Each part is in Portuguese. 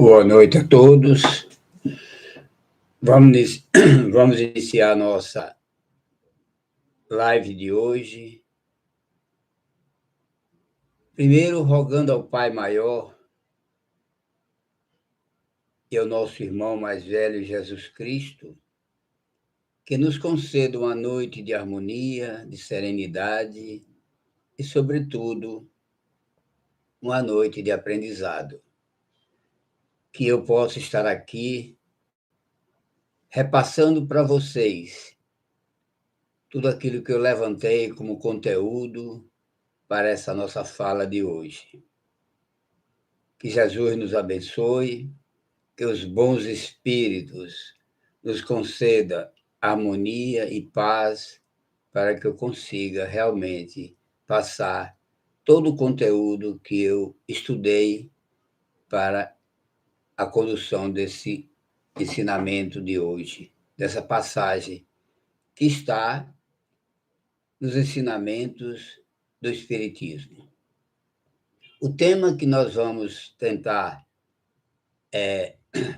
Boa noite a todos. Vamos, vamos iniciar a nossa live de hoje. Primeiro, rogando ao Pai Maior e ao nosso irmão mais velho, Jesus Cristo, que nos conceda uma noite de harmonia, de serenidade e, sobretudo, uma noite de aprendizado. Que eu possa estar aqui repassando para vocês tudo aquilo que eu levantei como conteúdo para essa nossa fala de hoje. Que Jesus nos abençoe, que os bons espíritos nos conceda harmonia e paz para que eu consiga realmente passar todo o conteúdo que eu estudei para a condução desse ensinamento de hoje, dessa passagem que está nos ensinamentos do Espiritismo. O tema que nós vamos tentar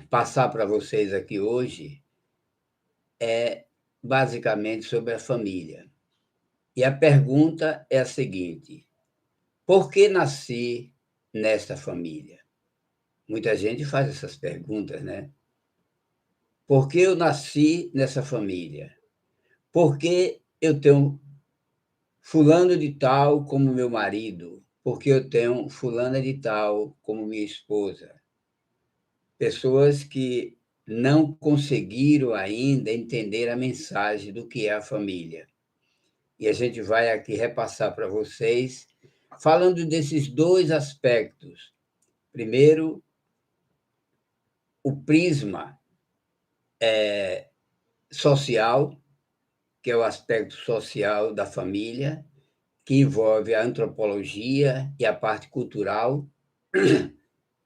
passar para vocês aqui hoje é basicamente sobre a família. E a pergunta é a seguinte: por que nasci nesta família? Muita gente faz essas perguntas, né? Por que eu nasci nessa família? Por que eu tenho fulano de tal como meu marido? Por que eu tenho fulana de tal como minha esposa? Pessoas que não conseguiram ainda entender a mensagem do que é a família. E a gente vai aqui repassar para vocês, falando desses dois aspectos. Primeiro, o prisma social, que é o aspecto social da família, que envolve a antropologia e a parte cultural.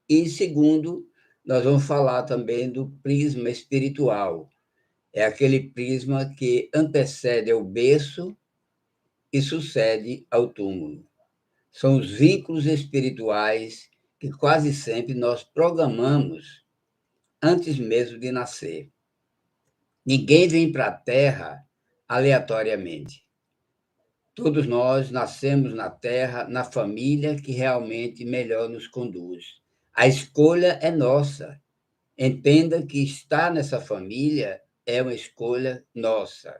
E, segundo, nós vamos falar também do prisma espiritual. É aquele prisma que antecede ao berço e sucede ao túmulo. São os vínculos espirituais que quase sempre nós programamos antes mesmo de nascer. Ninguém vem para a Terra aleatoriamente. Todos nós nascemos na Terra, na família que realmente melhor nos conduz. A escolha é nossa. Entenda que estar nessa família é uma escolha nossa.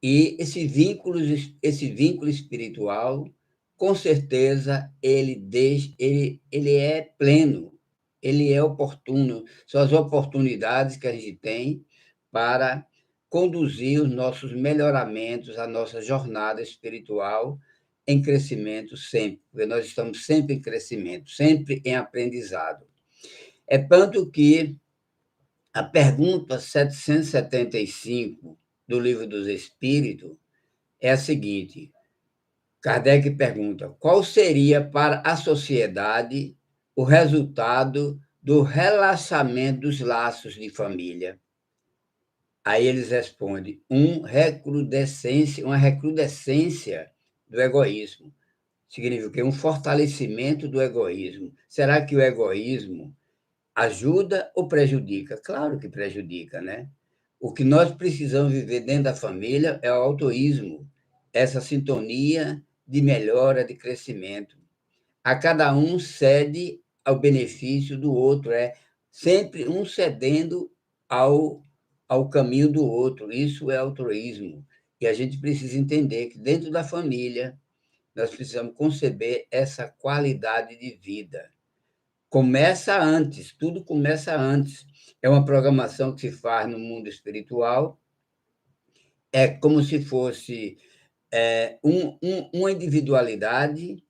E esse vínculo espiritual, com certeza, ele é pleno, ele é oportuno. São as oportunidades que a gente tem para conduzir os nossos melhoramentos, a nossa jornada espiritual em crescimento sempre, porque nós estamos sempre em crescimento, sempre em aprendizado. É tanto que a pergunta 775 do Livro dos Espíritos é a seguinte: Kardec pergunta: qual seria para a sociedade o resultado do relaxamento dos laços de família? Aí eles respondem: uma recrudescência do egoísmo. Significa que um fortalecimento do egoísmo. Será que o egoísmo ajuda ou prejudica? Claro que prejudica, né? O que nós precisamos viver dentro da família é o altruísmo, essa sintonia de melhora, de crescimento. A cada um cede ao benefício do outro, é sempre um cedendo ao caminho do outro. Isso é altruísmo. E a gente precisa entender que dentro da família nós precisamos conceber essa qualidade de vida. Começa antes, tudo começa antes. É uma programação que se faz no mundo espiritual, é como se fosse uma individualidade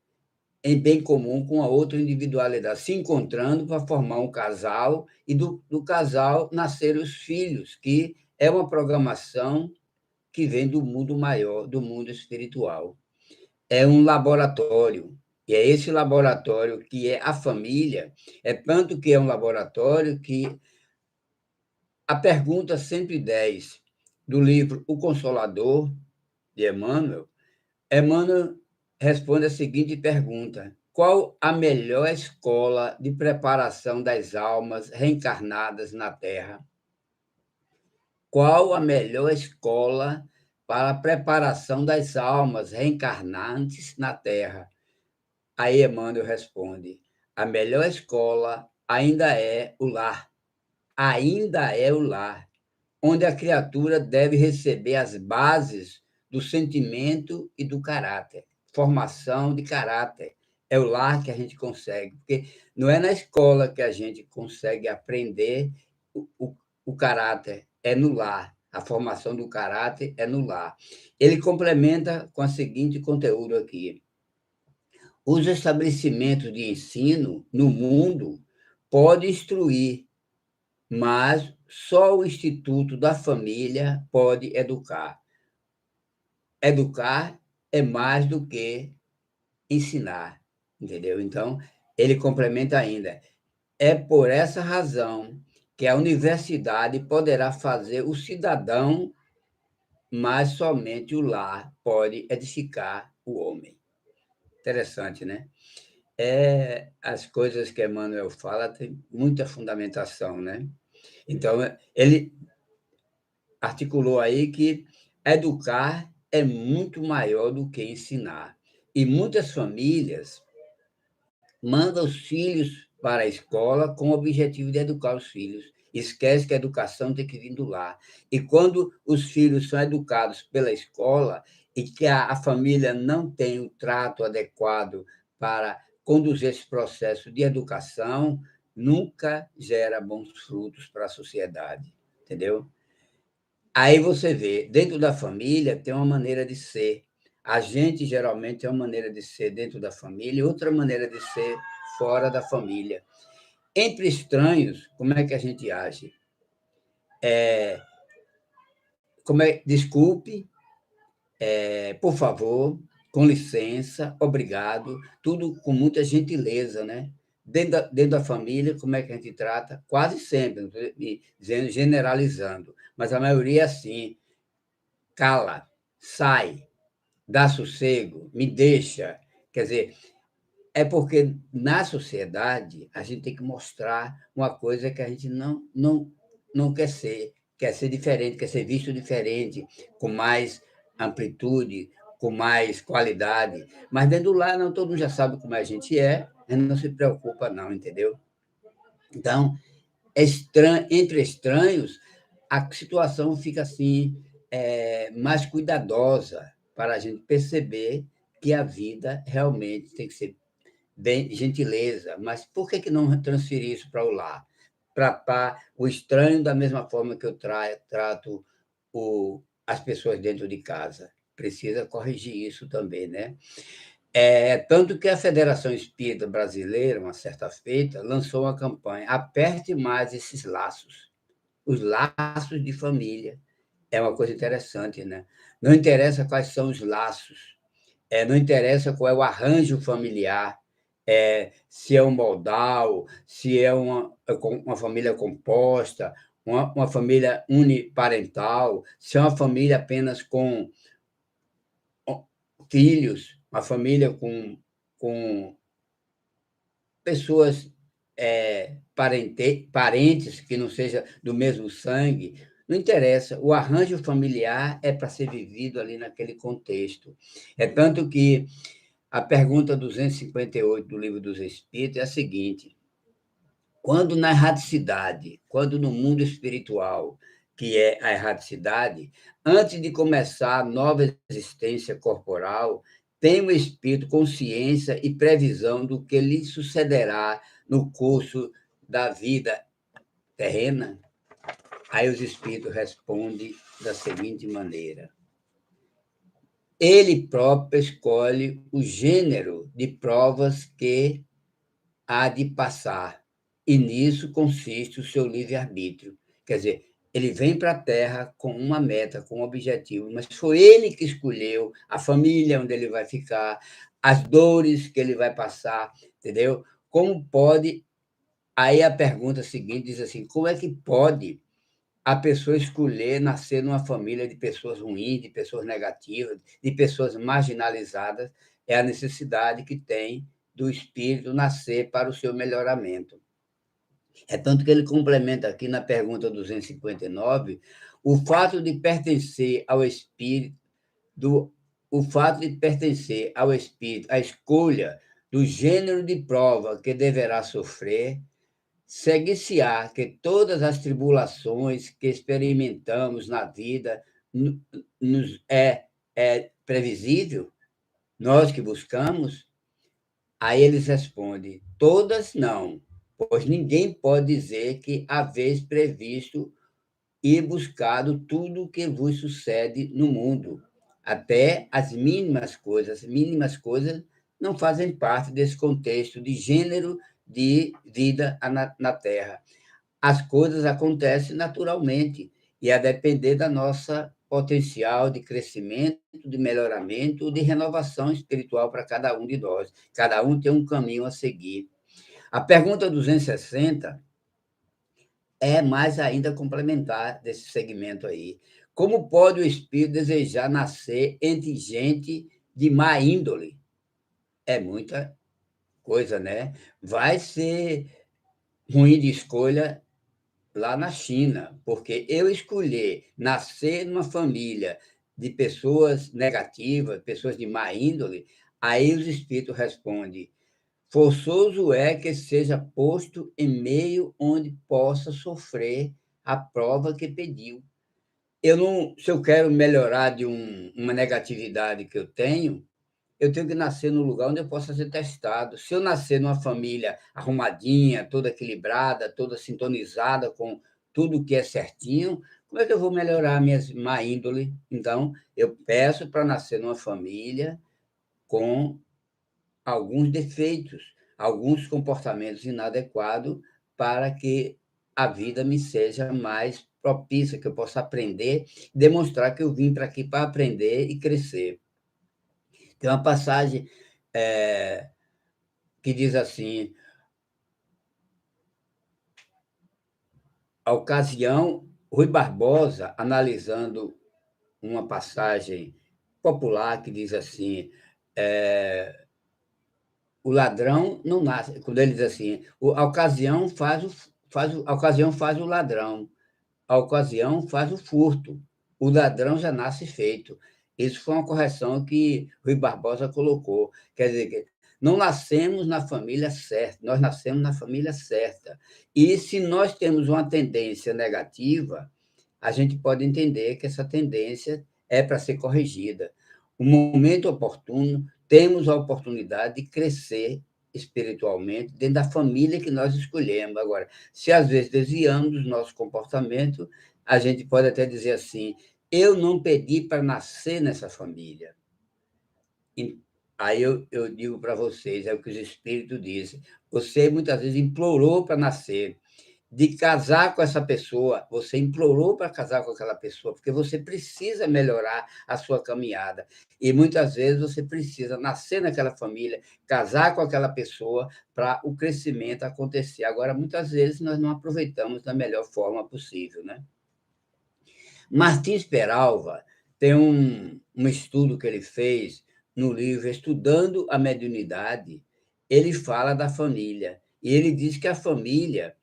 em bem comum com a outra individualidade, se encontrando para formar um casal, e do casal nascer os filhos, que é uma programação que vem do mundo maior, do mundo espiritual. É um laboratório, e é esse laboratório que é a família, é tanto que é um laboratório que a pergunta 110 do livro O Consolador, de Emmanuel, Emmanuel responde a seguinte pergunta: Qual a melhor escola de preparação das almas reencarnadas na Terra? Qual a melhor escola para a preparação das almas reencarnantes na Terra? Aí Emmanuel responde: a melhor escola ainda é o lar. Ainda é o lar, onde a criatura deve receber as bases do sentimento e do caráter, formação de caráter. É o lar que a gente consegue, porque não é na escola que a gente consegue aprender o caráter, é no lar. A formação do caráter é no lar. Ele complementa com o seguinte conteúdo aqui: os estabelecimentos de ensino no mundo podem instruir, mas só o Instituto da Família pode educar. Educar é mais do que ensinar, entendeu? Então, ele complementa ainda: é por essa razão que a universidade poderá fazer o cidadão, mas somente o lar pode edificar o homem. Interessante, né? As coisas que Emmanuel fala têm muita fundamentação, né? Então, ele articulou aí que educar é muito maior do que ensinar. E muitas famílias mandam os filhos para a escola com o objetivo de educar os filhos. Esquece que a educação tem que vir do lar. E quando os filhos são educados pela escola e que a família não tem o trato adequado para conduzir esse processo de educação, nunca gera bons frutos para a sociedade, entendeu? Aí você vê, dentro da família tem uma maneira de ser. A gente geralmente tem uma maneira de ser dentro da família e outra maneira de ser fora da família. Entre estranhos, como é que a gente age? Desculpe, por favor, com licença, obrigado, tudo com muita gentileza, né? Dentro da família, como é que a gente trata? Quase sempre, não estou dizendo, generalizando, mas a maioria é assim: cala, sai, dá sossego, me deixa. Quer dizer, é porque na sociedade a gente tem que mostrar uma coisa que a gente não quer ser diferente, quer ser visto diferente, com mais amplitude, com mais qualidade. Mas dentro do lar, não, todo mundo já sabe como a gente não se preocupa, não, entendeu? Então, entre estranhos, a situação fica assim, mais cuidadosa para a gente perceber que a vida realmente tem que ser bem, gentileza. Mas por que não transferir isso para o lar? Para o estranho, da mesma forma que eu trato as pessoas dentro de casa. Precisa corrigir isso também, né? Tanto que a Federação Espírita Brasileira, uma certa feita, lançou uma campanha: aperte mais esses laços, os laços de família. É uma coisa interessante, né? Não interessa quais são os laços, não interessa qual é o arranjo familiar, se é um modal, se é uma família composta, uma família uniparental, se é uma família apenas com filhos, uma família com pessoas, parentes que não seja do mesmo sangue, não interessa. O arranjo familiar é para ser vivido ali naquele contexto. É tanto que a pergunta 258 do Livro dos Espíritos é a seguinte: quando na erradicidade, quando no mundo espiritual, que é a erradicidade, antes de começar a nova existência corporal, tem o espírito consciência e previsão do que lhe sucederá no curso da vida terrena? Aí os espíritos respondem da seguinte maneira: ele próprio escolhe o gênero de provas que há de passar, e nisso consiste o seu livre-arbítrio. Quer dizer, ele vem para a Terra com uma meta, com um objetivo, mas foi ele que escolheu a família onde ele vai ficar, as dores que ele vai passar, entendeu? Como pode. Aí a pergunta seguinte diz assim: como é que pode a pessoa escolher nascer numa família de pessoas ruins, de pessoas negativas, de pessoas marginalizadas? É a necessidade que tem do espírito nascer para o seu melhoramento. É tanto que ele complementa aqui na pergunta 259, o fato de pertencer ao espírito, o fato de pertencer ao espírito, a escolha do gênero de prova que deverá sofrer, segue-se-á que todas as tribulações que experimentamos na vida nos é previsível, nós que buscamos? Aí eles respondem, todas não, pois ninguém pode dizer que haveis previsto e buscado tudo o que vos sucede no mundo. Até as mínimas coisas não fazem parte desse contexto de gênero de vida na Terra. As coisas acontecem naturalmente e a depender da nossa potencial de crescimento, de melhoramento, de renovação espiritual para cada um de nós. Cada um tem um caminho a seguir. A pergunta 260 é mais ainda complementar desse segmento aí. Como pode o espírito desejar nascer entre gente de má índole? É muita coisa, né? Vai ser ruim de escolha lá na China, porque eu escolher nascer numa família de pessoas negativas, pessoas de má índole, aí os espíritos respondem: forçoso é que seja posto em meio onde possa sofrer a prova que pediu. Eu não, se eu quero melhorar de uma negatividade que eu tenho que nascer num lugar onde eu possa ser testado. Se eu nascer numa família arrumadinha, toda equilibrada, toda sintonizada com tudo que é certinho, como é que eu vou melhorar a minha má índole? Então, eu peço para nascer numa família com alguns defeitos, alguns comportamentos inadequados, para que a vida me seja mais propícia, que eu possa aprender, demonstrar que eu vim para aqui para aprender e crescer. Tem uma passagem que diz assim: a ocasião, Rui Barbosa, analisando uma passagem popular que diz assim: o ladrão não nasce. Quando ele diz assim, a ocasião a ocasião faz o ladrão, a ocasião faz o furto, o ladrão já nasce feito. Isso foi uma correção que Rui Barbosa colocou. Quer dizer, que não nascemos na família certa, nós nascemos na família certa. E se nós temos uma tendência negativa, a gente pode entender que essa tendência é para ser corrigida. O momento oportuno, temos a oportunidade de crescer espiritualmente dentro da família que nós escolhemos. Agora, se às vezes desviamos do nosso comportamento, a gente pode até dizer assim: eu não pedi para nascer nessa família. Aí eu digo para vocês, é o que os espíritos dizem, você muitas vezes implorou para nascer, de casar com essa pessoa, você implorou para casar com aquela pessoa, porque você precisa melhorar a sua caminhada. E muitas vezes você precisa nascer naquela família, casar com aquela pessoa para o crescimento acontecer. Agora, muitas vezes nós não aproveitamos da melhor forma possível, né? Martins Peralva tem um estudo que ele fez no livro Estudando a Mediunidade. Ele fala da família, e ele diz que a família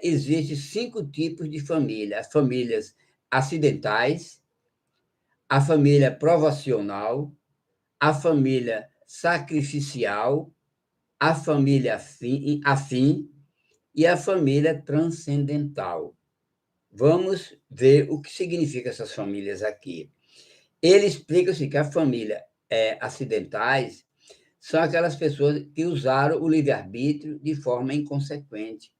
existe 5 tipos de família: as famílias acidentais, a família provacional, a família sacrificial, a família afim e a família transcendental. Vamos ver o que significa essas famílias aqui. Ele explica assim, que a família acidentais são aquelas pessoas que usaram o livre-arbítrio de forma inconsequente.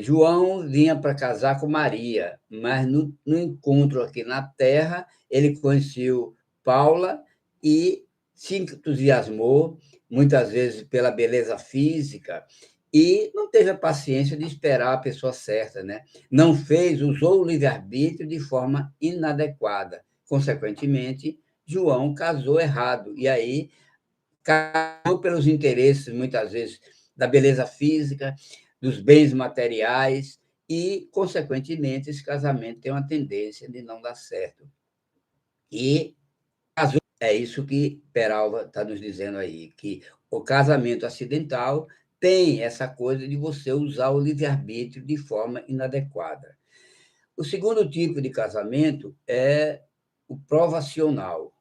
João vinha para casar com Maria, mas no encontro aqui na Terra, ele conheceu Paula e se entusiasmou, muitas vezes pela beleza física, e não teve a paciência de esperar a pessoa certa, né? Não fez, usou o livre-arbítrio de forma inadequada. Consequentemente, João casou errado, e aí casou pelos interesses, muitas vezes, da beleza física, dos bens materiais, e, consequentemente, esse casamento tem uma tendência de não dar certo. E casou É isso que Peralva está nos dizendo aí, que o casamento acidental tem essa coisa de você usar o livre-arbítrio de forma inadequada. O segundo tipo de casamento é o provacional.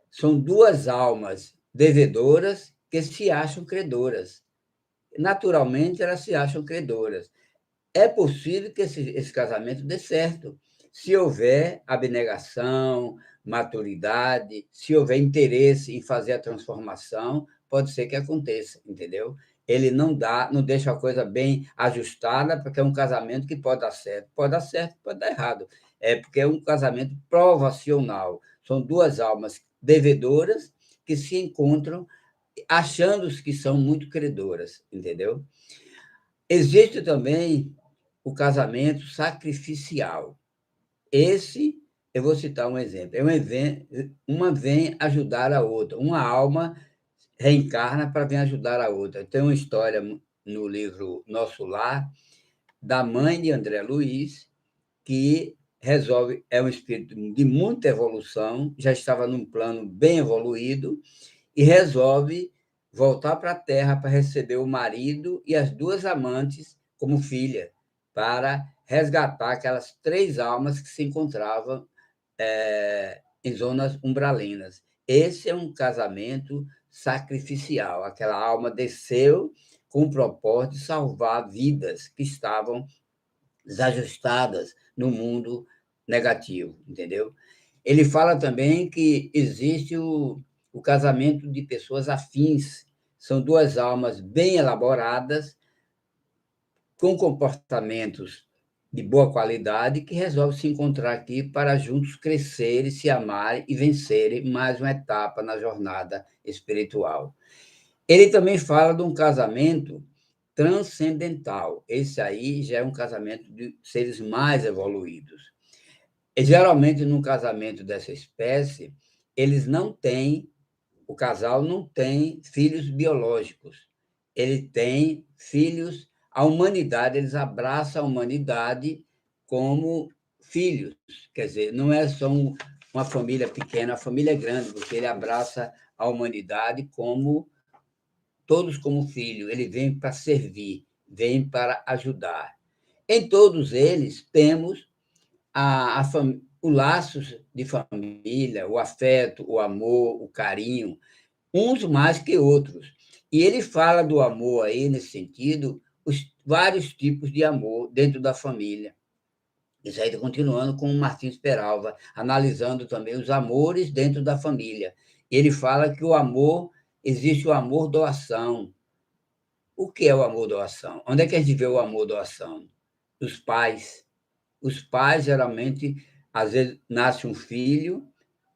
São duas almas devedoras que se acham credoras. Naturalmente, elas se acham credoras. É possível que esse casamento dê certo, se houver abnegação, maturidade, se houver interesse em fazer a transformação, pode ser que aconteça, entendeu? Ele não deixa a coisa bem ajustada, porque é um casamento que pode dar certo, pode dar errado. É porque é um casamento provacional. São duas almas devedoras que se encontram achando que são muito credoras, entendeu? Existe também o casamento sacrificial. Esse, eu vou citar um exemplo. Uma vem ajudar a outra. Uma alma reencarna para vir ajudar a outra. Tem uma história no livro Nosso Lar, da mãe de André Luiz, que resolve, é um espírito de muita evolução, já estava num plano bem evoluído, e resolve voltar para a Terra para receber o marido e as duas amantes como filha, para resgatar aquelas três almas que se encontravam em zonas umbralinas. Esse é um casamento sacrificial. Aquela alma desceu com o propósito de salvar vidas que estavam desajustadas no mundo negativo, entendeu? Ele fala também que existe o casamento de pessoas afins. São duas almas bem elaboradas, com comportamentos de boa qualidade, que resolvem se encontrar aqui para juntos crescerem, se amarem e vencerem mais uma etapa na jornada espiritual. Ele também fala de um casamento transcendental. Esse aí já é um casamento de seres mais evoluídos. E, geralmente, num casamento dessa espécie, eles não têm, o casal não tem filhos biológicos. Ele tem filhos, a humanidade, eles abraçam a humanidade como filhos. Quer dizer, não é só uma família pequena, a família é grande, porque ele abraça a humanidade como todos como filho, ele vem para servir, vem para ajudar. Em todos eles temos o laço de família, o afeto, o amor, o carinho, uns mais que outros. E ele fala do amor aí, nesse sentido, os vários tipos de amor dentro da família. Isso aí está continuando com o Martins Peralva, analisando também os amores dentro da família. Ele fala que o amor, existe o amor doação. O que é o amor doação? Onde é que a gente vê o amor doação? Os pais. Os pais, geralmente, às vezes, nasce um filho,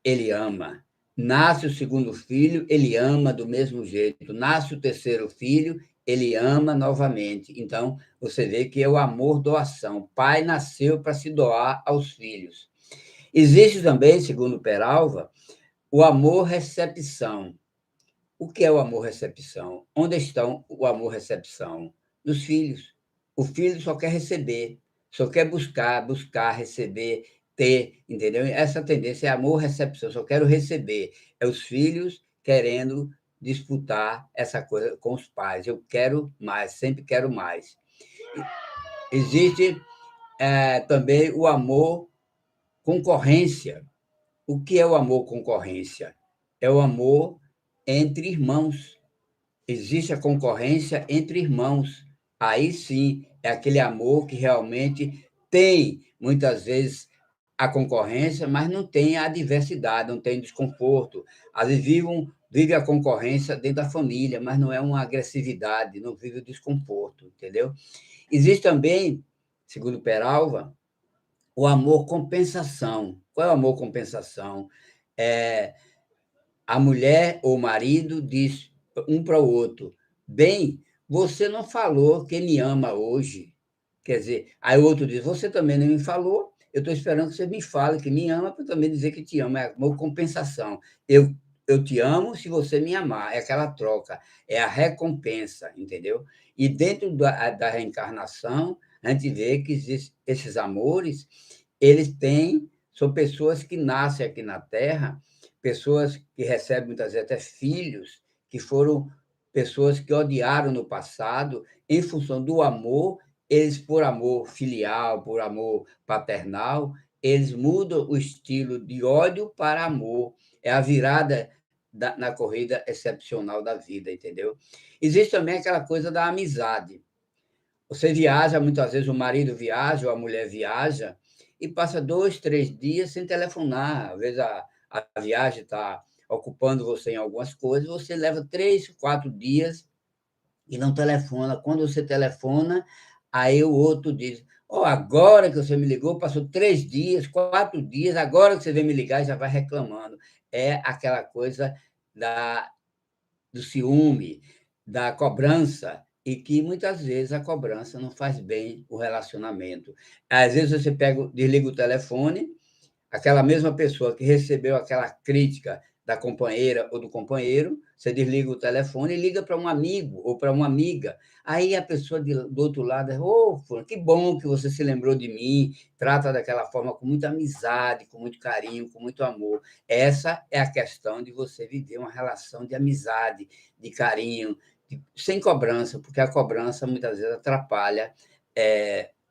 ele ama. Nasce o segundo filho, ele ama do mesmo jeito. Nasce o terceiro filho, ele ama novamente. Então, você vê que é o amor doação. O pai nasceu para se doar aos filhos. Existe também, segundo Peralva, o amor recepção. O que é o amor-recepção? Onde estão o amor-recepção? Nos filhos. O filho só quer receber, só quer buscar, receber, ter, entendeu? Essa tendência é amor-recepção, só quero receber. É os filhos querendo disputar essa coisa com os pais. Eu quero mais, sempre quero mais. Existe também o amor concorrência. O que é o amor concorrência? É o amor entre irmãos. Existe a concorrência entre irmãos. Aí sim, é aquele amor que realmente tem, muitas vezes, a concorrência, mas não tem a diversidade, não tem desconforto. Às vezes vive a concorrência dentro da família, mas não é uma agressividade, não vive o desconforto, entendeu? Existe também, segundo Peralva, o amor compensação. Qual é o amor compensação? É, a mulher ou o marido diz um para o outro: bem, você não falou que me ama hoje. Quer dizer, aí o outro diz: você também não me falou, eu estou esperando que você me fale que me ama para também dizer que te ama. É uma compensação. Eu te amo se você me amar. É aquela troca, é a recompensa, entendeu? E dentro da reencarnação, a gente vê que esses amores, eles têm, são pessoas que nascem aqui na Terra pessoas que recebem, muitas vezes, até filhos que foram pessoas que odiaram no passado, em função do amor, eles, por amor filial, por amor paternal, eles mudam o estilo de ódio para amor. É a virada na corrida excepcional da vida, entendeu? Existe também aquela coisa da amizade. Você viaja, muitas vezes o marido viaja ou a mulher viaja e passa 2, 3 dias sem telefonar. Às vezes a viagem está ocupando você em algumas coisas, você leva 3, 4 dias e não telefona. Quando você telefona, aí o outro diz: "Oh, agora que você me ligou, passou 3 dias, 4 dias, agora que você vem me ligar", e já vai reclamando. É aquela coisa da do ciúme, da cobrança, e que muitas vezes a cobrança não faz bem o relacionamento. Às vezes você desliga o telefone, aquela mesma pessoa que recebeu aquela crítica da companheira ou do companheiro, você desliga o telefone e liga para um amigo ou para uma amiga. Aí a pessoa do outro lado, ô, fulano, que bom que você se lembrou de mim, trata daquela forma com muita amizade, com muito carinho, com muito amor. Essa é a questão de você viver uma relação de amizade, de carinho, sem cobrança, porque a cobrança muitas vezes atrapalha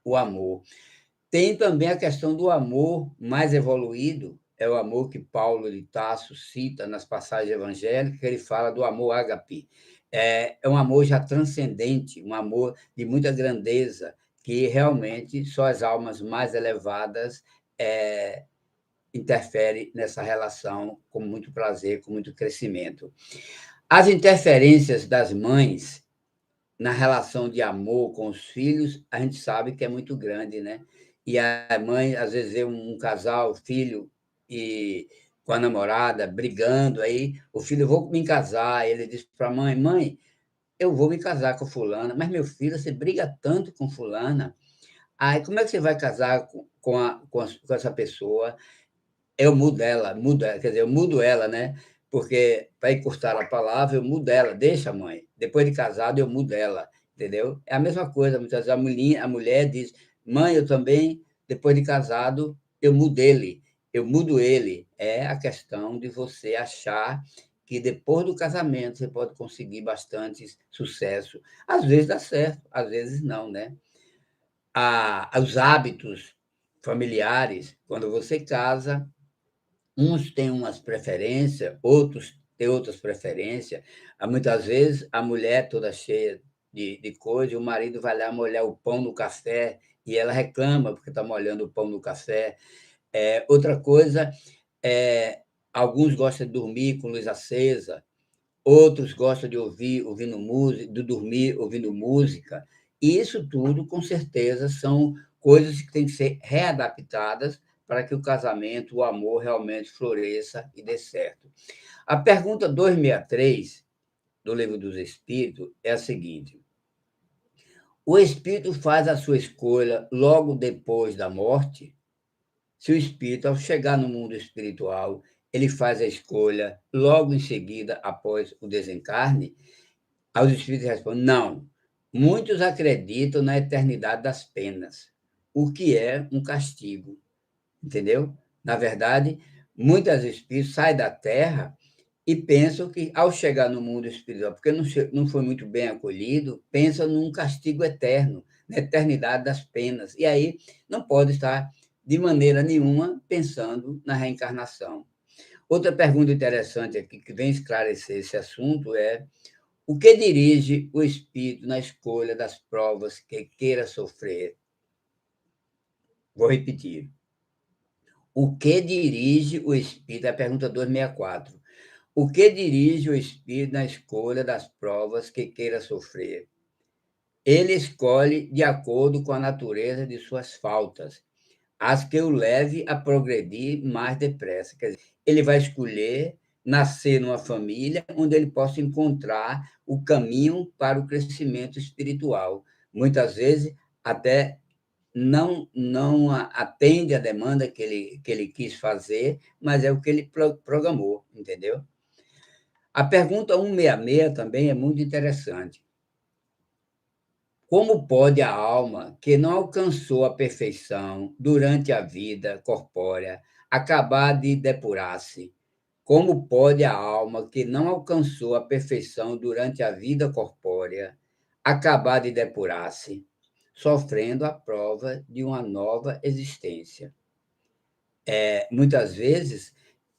o amor. Tem também a questão do amor mais evoluído, é o amor que Paulo de Tarso cita nas passagens evangélicas, que ele fala do amor ágape. É um amor já transcendente, um amor de muita grandeza, que realmente só as almas mais elevadas interferem nessa relação com muito prazer, com muito crescimento. As interferências das mães na relação de amor com os filhos, a gente sabe que é muito grande, né? E a mãe, às vezes, vê um casal, filho e com a namorada brigando, aí o filho, eu vou me casar, ele diz para a mãe, mãe, eu vou me casar com fulana, mas meu filho, você briga tanto com fulana, aí como é que você vai casar com essa pessoa? Eu mudo ela, quer dizer, eu mudo ela, né? Porque, para encurtar a palavra, eu mudo ela, deixa, mãe. Depois de casado, eu mudo ela, entendeu? É a mesma coisa, muitas vezes a mulher diz, mãe, eu também, depois de casado, eu mudo ele, eu mudo ele. É a questão de você achar que depois do casamento você pode conseguir bastante sucesso. Às vezes dá certo, às vezes não, né? Os hábitos familiares, quando você casa, uns têm umas preferências, outros têm outras preferências. Muitas vezes, a mulher toda cheia de coisa, e o marido vai lá molhar o pão no café, e ela reclama porque está molhando o pão no café. Outra coisa, é, alguns gostam de dormir com luz acesa, outros gostam de ouvindo música, de dormir ouvindo música. E isso tudo, com certeza, são coisas que têm que ser readaptadas para que o casamento, o amor realmente floresça e dê certo. A pergunta 263 do Livro dos Espíritos é a seguinte: o espírito faz a sua escolha logo depois da morte? Se o espírito, ao chegar no mundo espiritual, ele faz a escolha logo em seguida após o desencarne? Aí os espíritos respondem: não. Muitos acreditam na eternidade das penas, o que é um castigo, entendeu? Na verdade, muitos espíritos saem da Terra e pensam que, ao chegar no mundo espiritual, porque não foi muito bem acolhido, pensam num castigo eterno, na eternidade das penas. E aí não pode estar, de maneira nenhuma, pensando na reencarnação. Outra pergunta interessante aqui, que vem esclarecer esse assunto, é: o que dirige o espírito na escolha das provas que queira sofrer? Vou repetir. O que dirige o espírito? É a pergunta 264. O que dirige o espírito na escolha das provas que queira sofrer? Ele escolhe de acordo com a natureza de suas faltas, as que o leve a progredir mais depressa. Quer dizer, ele vai escolher nascer numa família onde ele possa encontrar o caminho para o crescimento espiritual. Muitas vezes, até não atende à demanda que ele quis fazer, mas é o que ele programou, entendeu? A pergunta 166 também é muito interessante. Como pode a alma que não alcançou a perfeição durante a vida corpórea acabar de depurar-se? Como pode a alma que não alcançou a perfeição durante a vida corpórea acabar de depurar-se, sofrendo a prova de uma nova existência? Muitas vezes,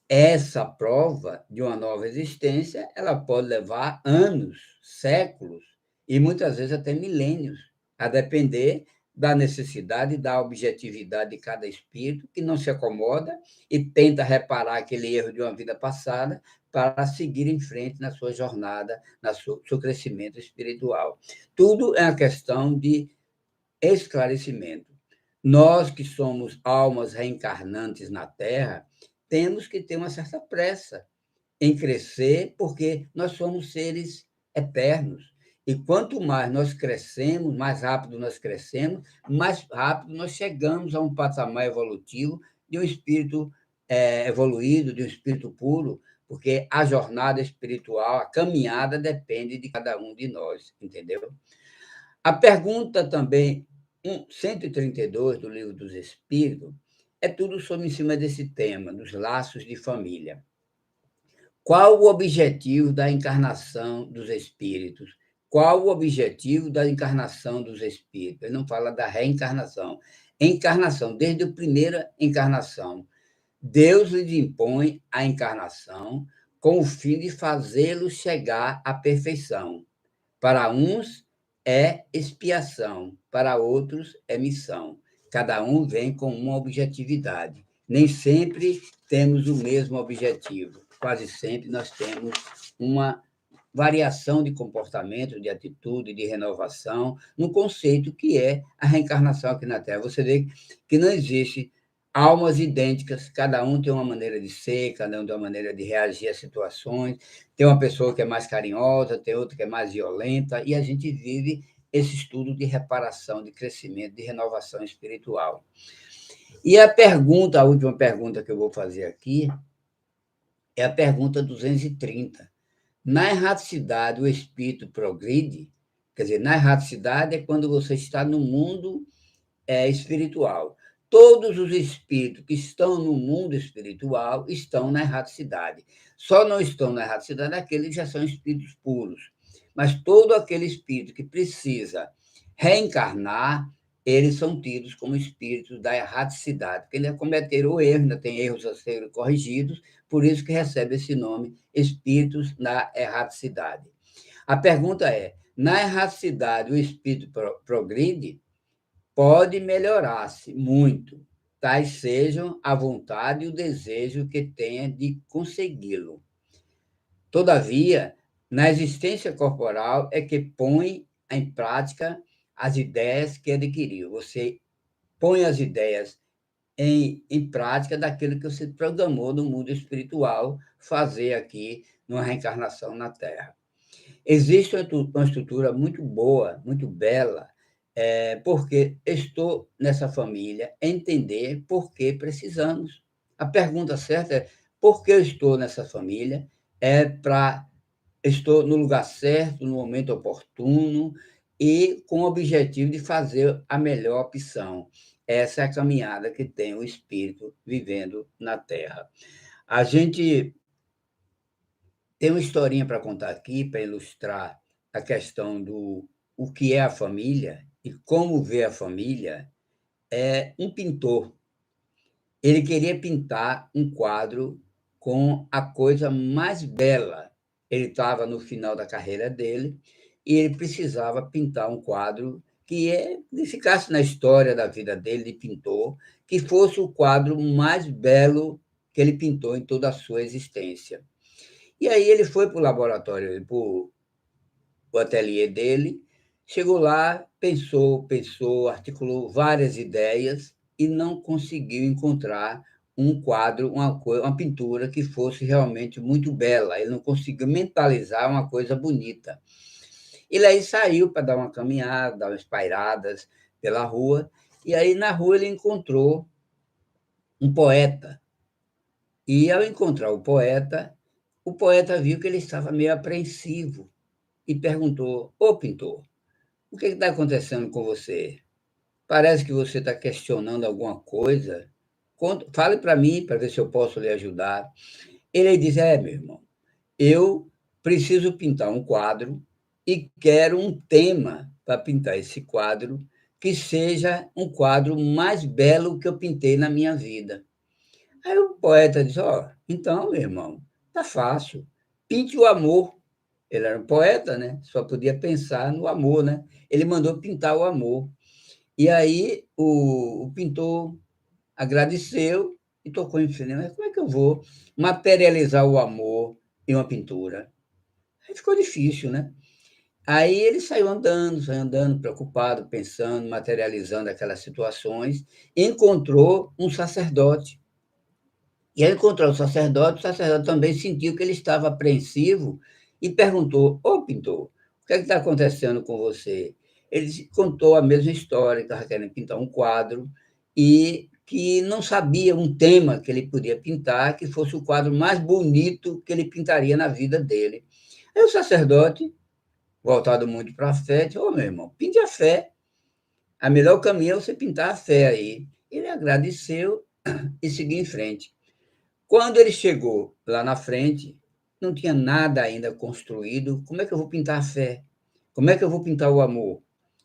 essa prova de uma nova existência, ela pode levar anos, séculos e muitas vezes até milênios, a depender da necessidade, da objetividade de cada espírito que não se acomoda e tenta reparar aquele erro de uma vida passada para seguir em frente na sua jornada, no seu crescimento espiritual. Tudo é uma questão de esclarecimento. Nós que somos almas reencarnantes na Terra, temos que ter uma certa pressa em crescer, porque nós somos seres eternos. E quanto mais nós crescemos, mais rápido nós crescemos, mais rápido nós chegamos a um patamar evolutivo de um espírito evoluído, de um espírito puro, porque a jornada espiritual, a caminhada depende de cada um de nós, entendeu? A pergunta também 132 do Livro dos Espíritos é tudo sobre em cima desse tema, dos laços de família. Qual o objetivo da encarnação dos espíritos? Qual o objetivo da encarnação dos espíritos? Ele não fala da reencarnação. Encarnação, desde a primeira encarnação. Deus lhes impõe a encarnação com o fim de fazê-los chegar à perfeição. Para uns é expiação, para outros é missão. Cada um vem com uma objetividade. Nem sempre temos o mesmo objetivo. Quase sempre nós temos uma variação de comportamento, de atitude, de renovação, no conceito que é a reencarnação aqui na Terra. Você vê que não existe almas idênticas, cada um tem uma maneira de ser, cada um tem uma maneira de reagir às situações, tem uma pessoa que é mais carinhosa, tem outra que é mais violenta, e a gente vive esse estudo de reparação, de crescimento, de renovação espiritual. E a última pergunta que eu vou fazer aqui, é a pergunta 230. Na erraticidade, o espírito progride? Quer dizer, na erraticidade é quando você está no mundo espiritual. Todos os espíritos que estão no mundo espiritual estão na erraticidade. Só não estão na erraticidade aqueles que já são espíritos puros. Mas todo aquele espírito que precisa reencarnar, eles são tidos como espíritos da erraticidade, porque ainda cometeram erros, ainda tem erros a serem corrigidos, por isso que recebe esse nome, espíritos na erraticidade. A pergunta é, na erraticidade o espírito progride? Pode melhorar-se muito, tais sejam a vontade e o desejo que tenha de consegui-lo. Todavia, na existência corporal é que põe em prática as ideias que adquiriu. Você põe as ideias em prática daquilo que você programou no mundo espiritual fazer aqui numa reencarnação na Terra. Existe uma estrutura muito boa, muito bela, porque estou nessa família, entender por que precisamos. A pergunta certa é por que eu estou nessa família? É para estou no lugar certo, no momento oportuno e com o objetivo de fazer a melhor opção. Essa é a caminhada que tem o espírito vivendo na Terra. A gente tem uma historinha para contar aqui, para ilustrar a questão do o que é a família e como vê a família. É um pintor. Ele queria pintar um quadro com a coisa mais bela. Ele estava no final da carreira dele e ele precisava pintar um quadro que ficasse na história da vida dele de pintor, que fosse o quadro mais belo que ele pintou em toda a sua existência. E aí ele foi para o laboratório, para o ateliê dele, chegou lá, pensou, articulou várias ideias e não conseguiu encontrar um quadro, uma pintura que fosse realmente muito bela. Ele não conseguiu mentalizar uma coisa bonita. Ele aí saiu para dar uma caminhada, dar umas pairadas pela rua, e aí na rua ele encontrou um poeta. E ao encontrar o poeta viu que ele estava meio apreensivo e perguntou: Ô pintor, o que está acontecendo com você? Parece que você está questionando alguma coisa. Fale para mim, para ver se eu posso lhe ajudar. Ele diz: meu irmão, eu preciso pintar um quadro e quero um tema para pintar esse quadro que seja um quadro mais belo que eu pintei na minha vida. Aí o poeta diz: então, meu irmão, tá fácil, pinte o amor. Ele era um poeta, né? Só podia pensar no amor, né? Ele mandou pintar o amor. E aí o pintor agradeceu e tocou em frente. Mas como é que eu vou materializar o amor em uma pintura? Aí ficou difícil, né? Aí ele saiu andando, preocupado, pensando, materializando aquelas situações, e encontrou um sacerdote. E ao encontrar o sacerdote também sentiu que ele estava apreensivo e perguntou: Ô pintor, o que é que está acontecendo com você? Ele contou a mesma história, que estava querendo pintar um quadro e que não sabia um tema que ele podia pintar que fosse o quadro mais bonito que ele pintaria na vida dele. Aí o sacerdote, voltado muito para a fé, disse: meu irmão, pinte a fé. A melhor caminho é você pintar a fé aí. Ele agradeceu e seguiu em frente. Quando ele chegou lá na frente, não tinha nada ainda construído. Como é que eu vou pintar a fé? Como é que eu vou pintar o amor?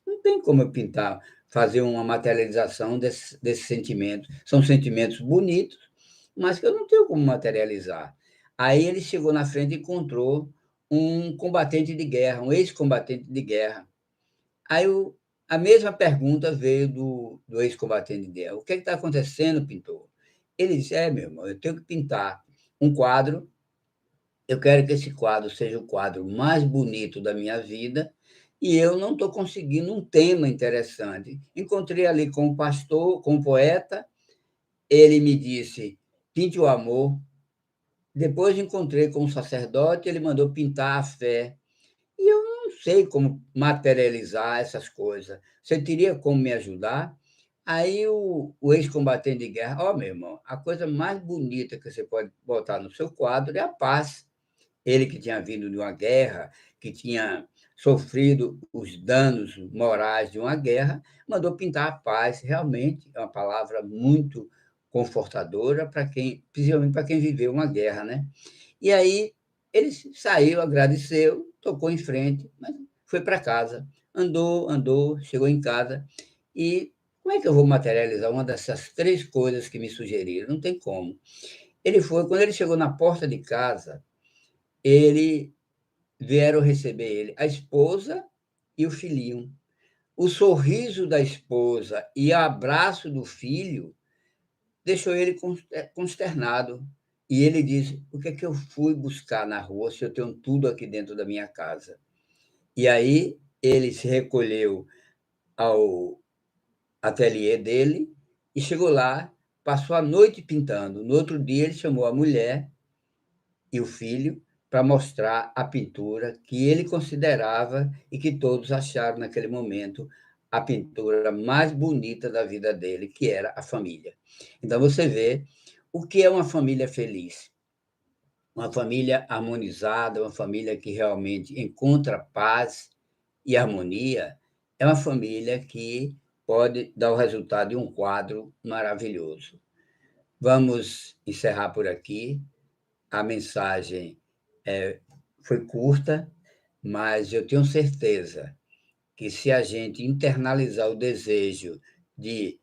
Não tem como eu pintar, fazer uma materialização desse sentimento. São sentimentos bonitos, mas que eu não tenho como materializar. Aí ele chegou na frente e encontrou um combatente de guerra, um ex-combatente de guerra. Aí a mesma pergunta veio do ex-combatente de guerra: o que está acontecendo, pintor? Ele disse: meu irmão, eu tenho que pintar um quadro, eu quero que esse quadro seja o quadro mais bonito da minha vida, e eu não estou conseguindo um tema interessante. Encontrei ali com o pastor, com o poeta, ele me disse: pinte o amor. Depois encontrei com o sacerdote, ele mandou pintar a fé. E eu não sei como materializar essas coisas. Você teria como me ajudar? Aí o ex-combatente de guerra: meu irmão, a coisa mais bonita que você pode botar no seu quadro é a paz. Ele que tinha vindo de uma guerra, que tinha sofrido os danos morais de uma guerra, mandou pintar a paz. Realmente é uma palavra muito confortadora para quem, principalmente para quem viveu uma guerra, né? E aí ele saiu, agradeceu, tocou em frente, mas foi para casa. Andou, andou, chegou em casa e como é que eu vou materializar uma dessas três coisas que me sugeriram? Não tem como. Quando ele chegou na porta de casa, ele vieram receber ele, a esposa e o filhinho. O sorriso da esposa e o abraço do filho deixou ele consternado. E ele disse: o que é que eu fui buscar na rua se eu tenho tudo aqui dentro da minha casa? E aí ele se recolheu ao ateliê dele e chegou lá, passou a noite pintando. No outro dia, ele chamou a mulher e o filho para mostrar a pintura que ele considerava e que todos acharam naquele momento a pintura mais bonita da vida dele, que era a família. Então você vê o que é uma família feliz. Uma família harmonizada, uma família que realmente encontra paz e harmonia, é uma família que pode dar o resultado de um quadro maravilhoso. Vamos encerrar por aqui. A mensagem foi curta, mas eu tenho certeza que se a gente internalizar o desejo de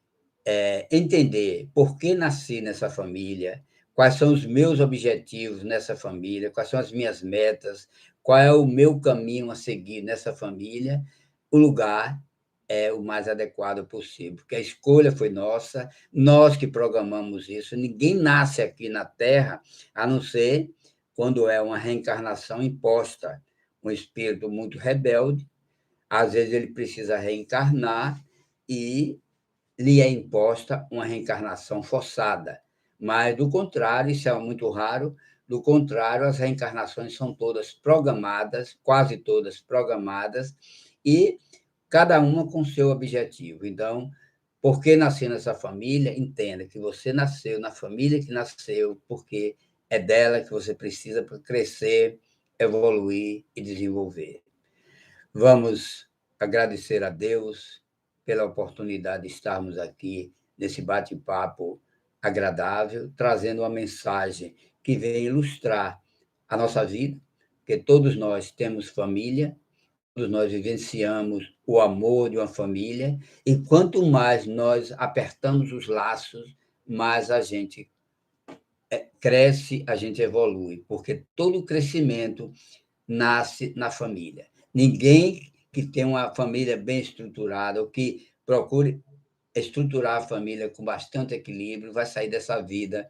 entender por que nasci nessa família, quais são os meus objetivos nessa família, quais são as minhas metas, qual é o meu caminho a seguir nessa família, o lugar é o mais adequado possível, porque a escolha foi nossa, nós que programamos isso, ninguém nasce aqui na Terra, a não ser quando é uma reencarnação imposta, um espírito muito rebelde, às vezes ele precisa reencarnar e lhe é imposta uma reencarnação forçada. Mas, do contrário, isso é muito raro, do contrário, as reencarnações são todas programadas, quase todas programadas, e cada uma com seu objetivo. Então, por que nascer nessa família? Entenda que você nasceu na família que nasceu, porque é dela que você precisa para crescer, evoluir e desenvolver. Vamos agradecer a Deus pela oportunidade de estarmos aqui nesse bate-papo agradável, trazendo uma mensagem que vem ilustrar a nossa vida, porque todos nós temos família, todos nós vivenciamos o amor de uma família, e quanto mais nós apertamos os laços, mais a gente cresce, a gente evolui, porque todo crescimento nasce na família. Ninguém que tem uma família bem estruturada, ou que procure estruturar a família com bastante equilíbrio, vai sair dessa vida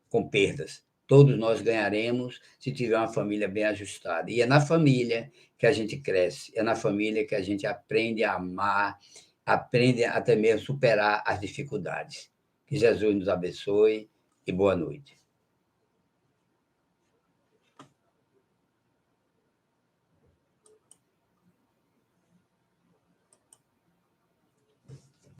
com perdas. Todos nós ganharemos se tiver uma família bem ajustada. E é na família que a gente cresce, é na família que a gente aprende a amar, aprende até mesmo a superar as dificuldades. Que Jesus nos abençoe e boa noite.